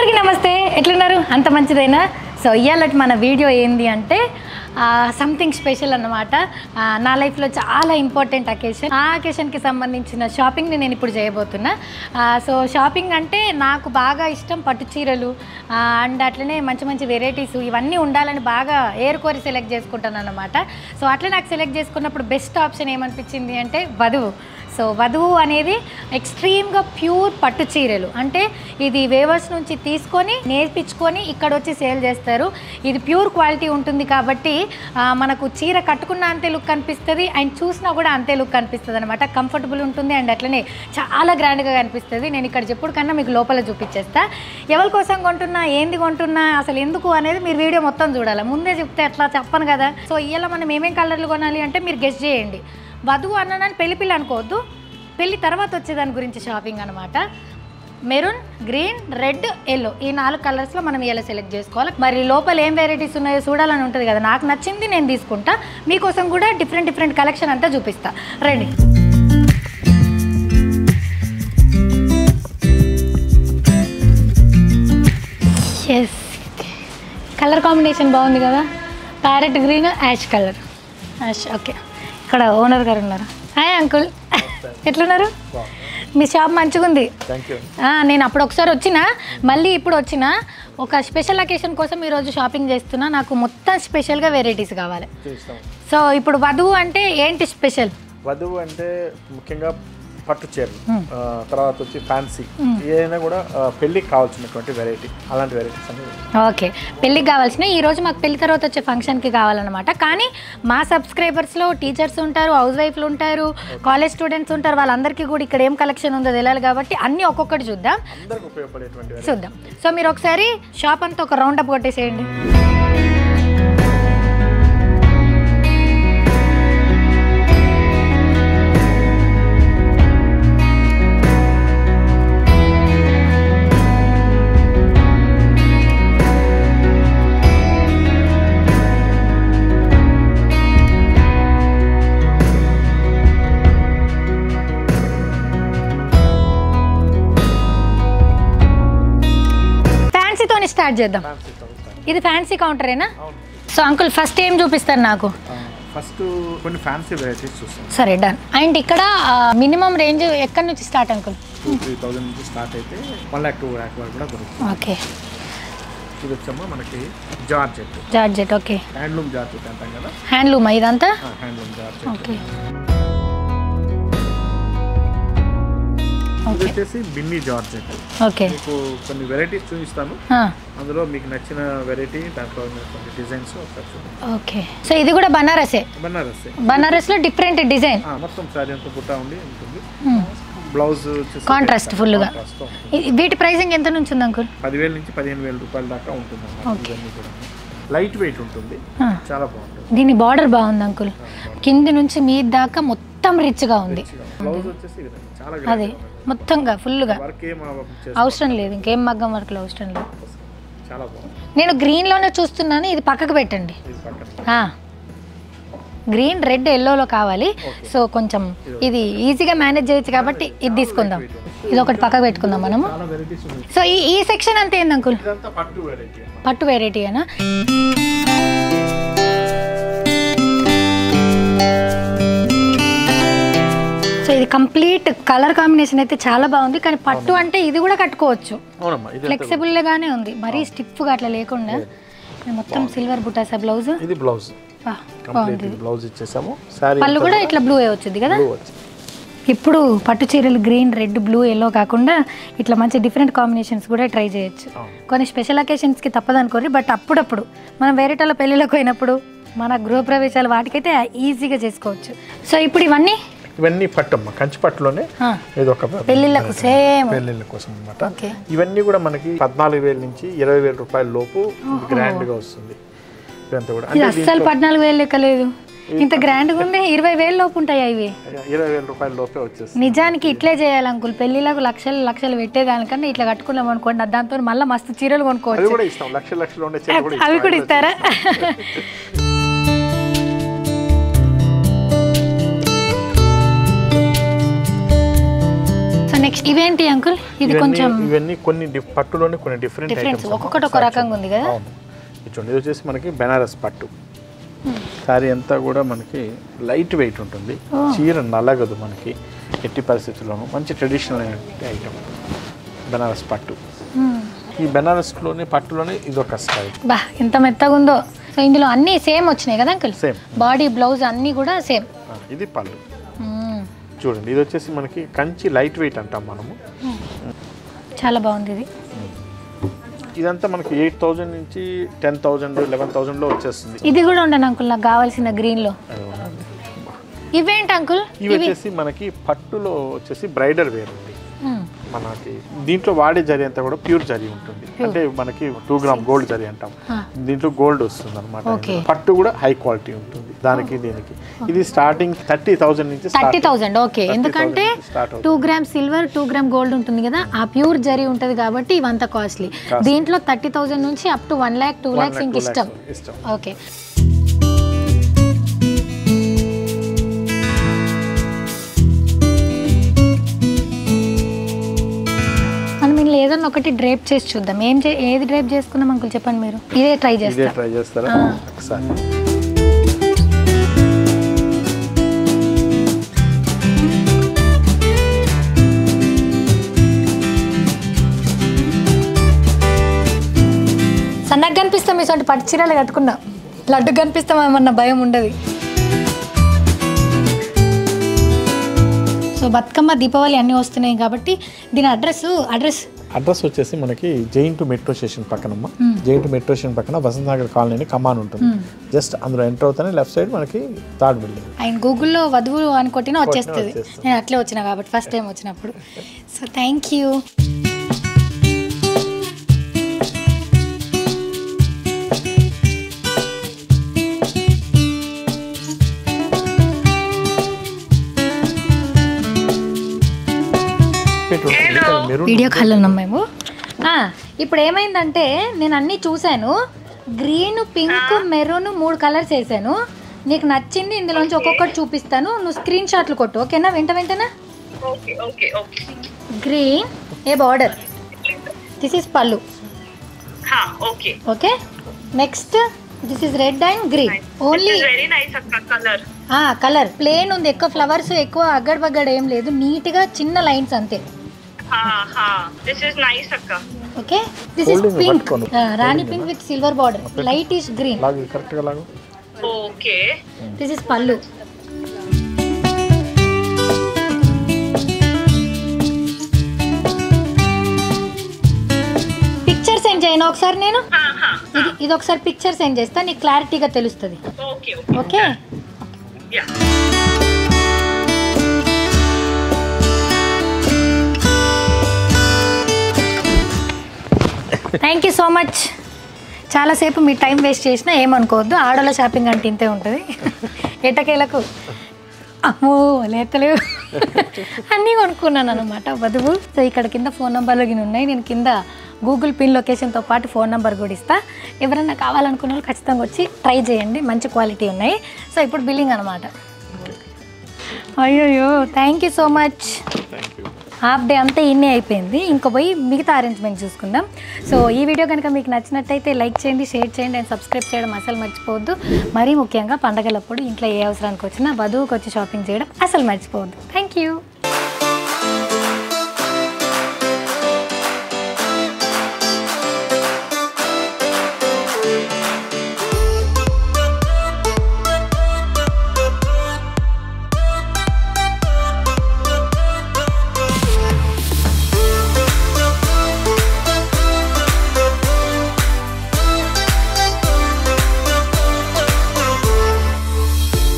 అందరికీ నమస్తే, ఎట్లున్నారు? అంత మంచిదేనా? సో ఇవాళ మన వీడియో ఏంది అంటే సంథింగ్ స్పెషల్ అన్నమాట. నా లైఫ్లో చాలా ఇంపార్టెంట్ అకేషన్. ఆ అకేషన్కి సంబంధించిన షాపింగ్ని నేను ఇప్పుడు చేయబోతున్నా. సో షాపింగ్ అంటే నాకు బాగా ఇష్టం, పట్టు చీరలు అండ్ అట్లనే మంచి మంచి వెరైటీస్ ఇవన్నీ ఉండాలని బాగా ఏరుకోరి సెలెక్ట్ చేసుకుంటాను అన్నమాట. సో అట్లా నాకు సెలెక్ట్ చేసుకున్నప్పుడు బెస్ట్ ఆప్షన్ ఏమనిపించింది అంటే వధువు. సో వధువు అనేది ఎక్స్ట్రీమ్గా ప్యూర్ పట్టు చీరలు, అంటే ఇది వేవర్స్ నుంచి తీసుకొని నేర్పించుకొని ఇక్కడ వచ్చి సేల్ చేస్తారు. ఇది ప్యూర్ క్వాలిటీ ఉంటుంది కాబట్టి మనకు చీర కట్టుకున్న అంతే లుక్ కనిపిస్తుంది అండ్ చూసినా కూడా అంతే లుక్ కనిపిస్తుంది అనమాట. కంఫర్టబుల్ ఉంటుంది అండ్ అట్లనే చాలా గ్రాండ్గా కనిపిస్తుంది. నేను ఇక్కడ చెప్పుడు కన్నా మీకు లోపల చూపించేస్తా. ఎవరి కోసం కొంటున్నా, ఏంది కొంటున్నా, అసలు ఎందుకు అనేది మీరు వీడియో మొత్తం చూడాలి. ముందే చెప్తే ఎట్లా చెప్పను కదా. సో ఇవాళ మనం ఏమేం కలర్లు కొనాలి అంటే మీరు గెస్ చేయండి. వధువు అన్నానని పెళ్లి పిల్ల అనుకోవద్దు, పెళ్ళి తర్వాత వచ్చేదాని గురించి షాపింగ్ అనమాట. మెరూన్, గ్రీన్, రెడ్, ఎల్లో ఈ 4 కలర్స్లో మనం ఇలా సెలెక్ట్ చేసుకోవాలి. మరి లోపల ఏం వెరైటీస్ ఉన్నాయో చూడాలని ఉంటుంది కదా. నాకు నచ్చింది నేను తీసుకుంటా, మీకోసం కూడా డిఫరెంట్ కలెక్షన్ అంతా చూపిస్తా. రెడీ? ఎస్, కలర్ కాంబినేషన్ బాగుంది కదా. Parrot green, ash colour. Ash, okay. ఇక్కడ ఓనర్ గారు ఉన్నారు. హాయ్ అంకుల్, ఎట్లున్నారు? మీ షాప్ మంచిగా ఉంది. నేను అప్పుడు ఒకసారి వచ్చిన, మళ్ళీ ఇప్పుడు వచ్చిన. ఒక స్పెషల్ అకేషన్ కోసం ఈరోజు షాపింగ్ చేస్తున్నా. నాకు మొత్తం స్పెషల్గా వెరైటీస్ కావాలి. సో ఇప్పుడు వధువు అంటే ఏంటి స్పెషల్? వధువు అంటే ముఖ్యంగా పట్టు చీరలు, తర్వాత వచ్చి ఫ్యాన్సీ, ఏదైనా కూడా పెళ్ళికి కావాల్సినటువంటి వెరైటీ, అలాంటి వెరైటీస్ అన్ని. ఓకే, పెళ్ళికి కావాల్సిన ఈరోజు మాకు పెళ్లి తర్వాత వచ్చే ఫంక్షన్కి కావాలన్నమాట. కానీ మా సబ్స్క్రైబర్స్లో టీచర్స్ ఉంటారు, హౌస్ వైఫ్లు ఉంటారు, కాలేజ్ స్టూడెంట్స్ ఉంటారు. వాళ్ళందరికీ కూడా ఇక్కడ ఏం కలెక్షన్ ఉందో తెలియాలి కాబట్టి అన్నీ ఒక్కొక్కటి చూద్దాం. అందరికి ఉపయోగపడేటువంటి చూద్దాం. సో మీరు ఒకసారి షాప్ అంతా ఒక రౌండ్ అప్ కొట్టేసేయండి. స్టార్ట్ చేద్దాం. ఇది ఫ్యాన్సీ కౌంటరేనా? సో అంకుల్ ఫస్ట్ ఏం చూపిస్తారు నాకు? ఫస్ట్ కొన్ని ఫ్యాన్సీ వెరైటీస్ చూస్తాం. సరే, డన్. అండ్ ఇక్కడ మినిమం రేంజ్ ఎక్కడి నుంచి స్టార్ట్ అంకుల్? 2,000 నుంచి స్టార్ట్ అయితే 1 lakh 2 lakh వరకు కూడా దొరుకుతుంది. ఓకే. ఇది వచ్చామా మనకి georgette. Georgette, okay. Handloom georgette అంటాం కదా. హ్యాండ్లూమ్ ఇదంతా? Handloom georgette. ఓకే. ఇది వచ్చేసి బిన్నీ జార్జెట్. ఓకే. మీకు కొన్ని వెరైటీస్ చూపిస్తాను, అందులో మీకు నచ్చిన వెరైటీ, దాంట్లో కొన్ని డిజైన్స్ ఒకసారి చూడండి. ఓకే. సో ఇది కూడా బనారసే? బనారస్లో డిఫరెంట్ డిజైన్, మొత్తం సారీ అంతా బుట్ట ఉండి ఉంటుంది. బ్లౌజ్ కాంట్రాస్ట్ ఫుల్గా. వీటి ప్రైసింగ్ ఎంత నుంచి ఉంది అంకుల్? 10,000 నుంచి 15,000 రూపాయల దాకా ఉంటుంది. ఇవన్నీ కూడా లైట్ వెయిట్ ఉంటుంది, చాలా బాగుంటుంది. దీని బార్డర్ బాగుంది అంకుల్, కింది నుంచి మీద దాకా మొత్తం రిచ్గా ఉంది. బ్లౌజ్ వచ్చేసి చాలా అదే మొత్తంగా ఫుల్గా అవసరం లేదు, ఇంకేం మగ్గం వర్క్లో అవసరం లేదు. చాలా బాగుంది. నేను గ్రీన్లోనే చూస్తున్నాను, ఇది పక్కకు పెట్టండి. గ్రీన్, రెడ్, ఎల్లోలో కావాలి. సో కొంచెం ఇది ఈజీగా మేనేజ్ చేయొచ్చు కాబట్టి ఇది తీసుకుందాం. ఇది ఒకటి పక్కకు పెట్టుకుందాం మనము. సో ఈ సెక్షన్ అంతా ఏంది అంకుల్? పట్టు వెరైటీ అనా? సో ఇది కంప్లీట్ కలర్ కాంబినేషన్ అయితే చాలా బాగుంది. కానీ పట్టు అంటే ఇది కూడా కట్టుకోవచ్చు, ఫ్లెక్సిబుల్గానే ఉంది, మరీ స్టిఫ్గా అట్లా లేకుండా. మొత్తం సిల్వర్ బుటాసా బ్లౌజ్. ఇది బ్లౌజ్ కంప్లీట్ బ్లౌజ్ ఇచ్చేసాము. పళ్ళు కూడా ఇట్లా బ్లూ వచ్చింది కదా. ఇప్పుడు పట్టు చీరలు గ్రీన్, రెడ్, బ్లూ, ఎల్లో కాకుండా ఇట్లా మంచి డిఫరెంట్ కాంబినేషన్స్ కూడా ట్రై చేయొచ్చు. కొన్ని స్పెషల్ అకేషన్స్కి తప్పదనుకోండి, బట్ అప్పుడప్పుడు మనం వేరేటోళ్ళ పెళ్ళిళ్ళకి పోయినప్పుడు, మన గృహప్రవేశాలు, వాటికైతే ఈజీగా చేసుకోవచ్చు. సో ఇప్పుడు ఇవన్నీ పట్టమ్మ, కంచి పట్టులోనే ఇది ఒక పెళ్ళిళ్ళకు సేమ్ పెళ్ళిళ్ళ కోసం అనమాట. ఇవన్నీ కూడా మనకి 14,000 నుంచి 20,000 రూపాయల లోపు గ్రాండ్ గా వస్తుంది. ఇదంతా కూడా అస్సలు 14,000 లెక్క లేదు, ఇంత గ్రాండ్గా ఉంది. 20,000 లోపు ఉంటాయా ఇవి? 20,000 రూపాయల లోపే వచ్చేసి. నిజానికి ఇట్లే చేయాలి అంకుల్, పెళ్ళిళ్ళకు లక్షలు పెట్టేదానికన్నా ఇట్లా కట్టుకున్నాం అనుకోండి, దాంతో మళ్ళీ మస్తు చీరలు కొనుక్కోవచ్చు. అవి కూడా ఇస్తారా? నెక్స్ట్ ఇవేంటి అంకుల్? ఇది కొంచెం ఇవన్నీ కొన్ని పట్టులోనే కొన్ని డిఫరెంట్ ఐటమ్స్, ఒక్కొక్కటి ఒక రకంగా ఉంది కదా. అవును. చూడండి, ఇది వచ్చేసి మనకి బెనారస్ పట్టు. సారీ అంతా కూడా మనకి లైట్ వెయిట్ ఉంటుంది, చీర నలగదు మనకి ఎట్టి పరిస్థితుల్లోనూ. మంచి ట్రెడిషనల్ ఐటమ్ బెనారస్ పట్టు. ఈ బెనారస్లోనే పట్టులోనే ఇది ఒక స్టైల్. బా ఎంత మెత్తగా ఉందో. సో ఇందులో అన్నీ సేమ్ వచ్చినాయి కదా అంకుల్? సేమ్. బాడీ బ్లౌజ్ అన్నీ కూడా సేమ్. ఇది పళ్ళు. చూడండి, ఇది వచ్చేసి మనకి కంచి లైట్ వెయిట్ అంటాం మనము. చాలా బాగుంది ఇది. ఇదంతా మనకి 8,000 నుంచి 10,000 11,000లో వచ్చేస్తుంది. ఇది కూడా ఉండండి అంకుల్, నాకు కావాల్సిన గ్రీన్ లో. ఇవేంటి అంకుల్? ఇవి వచ్చేసి మనకి పట్టులో వచ్చేసి బ్రైడల్ వేర్ ఉంది మనకి. దీంట్లో వాడే జరీ అంతా కూడా ప్యూర్ జరీ ఉంటుంది, అంటే మనకి 2 గ్రామ్ గోల్డ్ జరీ అంటాం. దీంట్లో గోల్డ్ వస్తుంది అనమాట. పట్టు కూడా హై క్వాలిటీ ఉంటుంది దానికి దీనికి. ఇది స్టార్టింగ్ 30,000 నుంచి 30,000. ఓకే, ఎందుకంటే 2 గ్రామ్ సిల్వర్ 2 గ్రామ్ గోల్డ్ ఉంటుంది కదా, ఆ ప్యూర్ జరీ ఉంటుంది కాబట్టి ఇవంతా కాస్ట్లీ. దీంట్లో 30,000 నుంచి అప్ టు 1 lakh 2 lakhs ఇంక ఇష్టం. ఓకే, ఏదన్నా ఒకటి డ్రేప్ చేసి చూద్దాం. ఏది డ్రేప్ చేసుకుందాం అంకుల్ చెప్పండి మీరు? ఇదే ట్రై చేస్తారా ఒకసారి? సన్నగా కనిపిస్తాం, మీ సొంత పట్టు చీరలు కట్టుకుందాం, లడ్డు కనిపిస్తామన్న భయం ఉండదు. సో బతుకమ్మ దీపావళి అన్నీ వస్తున్నాయి కాబట్టి దీని అడ్రస్ వచ్చేసి మనకి జైన్ టు మెట్రో స్టేషన్ పక్కనమ్మ. జైన్ టు మెట్రో స్టేషన్ పక్కన వసంతనగర్ కాలనీ కమాన్ ఉంటుంది. జస్ట్ అందులో ఎంటర్ అవుతానే లెఫ్ట్ సైడ్ మనకి థర్డ్ బిల్డింగ్. ఆయన గూగుల్లో వధువు అని కొట్టినా వచ్చేస్తుంది. నేను అట్లే వచ్చినా కాబట్టి ఫస్ట్ టైం వచ్చినప్పుడు. So thank you. వీడియో కాల్లో ఉన్నాం మేము. ఇప్పుడు ఏమైందంటే నేను అన్నీ చూశాను, గ్రీన్ పింక్ మెరూన్ 3 కలర్స్ వేసాను. నీకు నచ్చింది ఇందులోంచి ఒక్కొక్కటి చూపిస్తాను, నువ్వు స్క్రీన్ షాట్లు కొట్టు. ఓకేనా? వెంటనే green a border, this is పళ్ళు. Okay, next this is red and green. Only colour plain ఉంది, ఎక్కువ ఫ్లవర్స్ ఎక్కువ అగ్గడ్ బగ్గడ్ ఏం లేదు, నీట్గా చిన్న లైన్స్ అంతే. Okay, this is pink, Rani pink with silver border, light is green. Okay, this is పళ్ళు. పిక్చర్ సెండ్ చేయను ఒకసారి నేను. ఇది ఒకసారి పిక్చర్ సెండ్ చేస్తా, నీకు క్లారిటీగా తెలుస్తుంది. Okay, thank you so much. చాలాసేపు మీ టైం వేస్ట్ చేసినా ఏమనుకోవద్దు, ఆడోళ్ళ షాపింగ్ అంటే ఇంతే ఉంటుంది. ఎట్టకేలకు అమ్మో లేతలేవు అన్నీ కొనుక్కున్నాను అనమాట వధువు. సో ఇక్కడ కింద ఫోన్ నెంబర్లు ఉన్నాయి, నేను కింద గూగుల్ పిన్ లొకేషన్తో పాటు ఫోన్ నెంబర్ కూడా ఇస్తా. ఎవరైనా కావాలనుకున్న వాళ్ళు ఖచ్చితంగా వచ్చి ట్రై చేయండి, మంచి క్వాలిటీ ఉన్నాయి. సో ఇప్పుడు బిల్లింగ్ అనమాట. అయ్యోయ్యో, thank you so much. Half day అంతా ఇన్నే అయిపోయింది, ఇంకా పోయి మిగతా అరేంజ్మెంట్ చూసుకుందాం. సో ఈ వీడియో కనుక మీకు నచ్చినట్టయితే లైక్ చేయండి, షేర్ చేయండి అండ్ సబ్స్క్రైబ్ చేయడం అసలు మర్చిపోవద్దు. మరీ ముఖ్యంగా పండగలప్పుడు ఇంట్లో ఏ అవసరానికి వచ్చినా వధువుకి వచ్చి షాపింగ్ చేయడం అసలు మర్చిపోవద్దు. Thank you.